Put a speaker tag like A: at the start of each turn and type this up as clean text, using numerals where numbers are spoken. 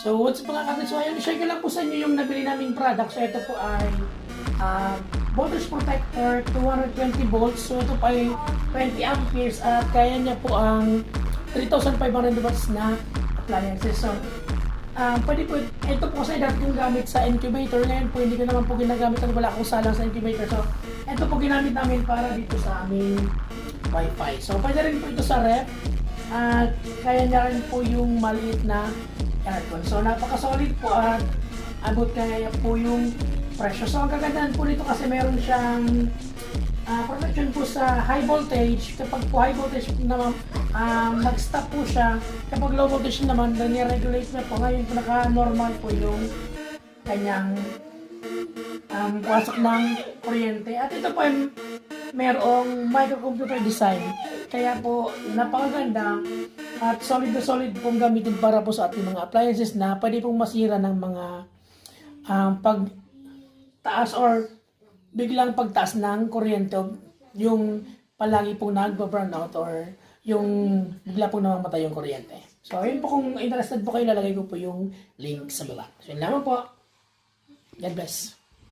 A: So, what's up mga kapatid? So, ayun, share ko lang po sa inyo yung nabili naming product. So, ito po ay voltage protector, 220 volts. So, ito po ay 20 amperes at kaya niya po ang 3,500 watts na appliances. So, pwede po, ito po kasi dati kong gamit sa incubator. Ngayon po, hindi ko naman po ginagamit at wala akong salang sa incubator. So, ito po ginamit namin para dito sa aming Wi-Fi. So, pwede rin po ito sa ref. At kaya niya rin po yung maliit na aircon. So, napaka-solid po at abot kaya po yung presyo. So, ang kagandahan po nito kasi meron siyang protection po sa high voltage. Kapag po high voltage naman, mag-stop po siya. Kapag low voltage naman, nire-regulate na po. Ngayon po naka-normal po yung kanyang pasok ng kuryente. At ito po ay merong microcomputer design. Kaya po napakaganda at solid na solid pong gamitin para po sa ating mga appliances na pwede pong masira ng mga pagtaas or biglang pagtaas ng kuryente, yung palagi pong nagpa-brownout or yung bigla pong namamatay yung kuryente. So, yun po, kung interested po kayo, lalagay ko po yung link sa baba. So, yun lamang po. God bless.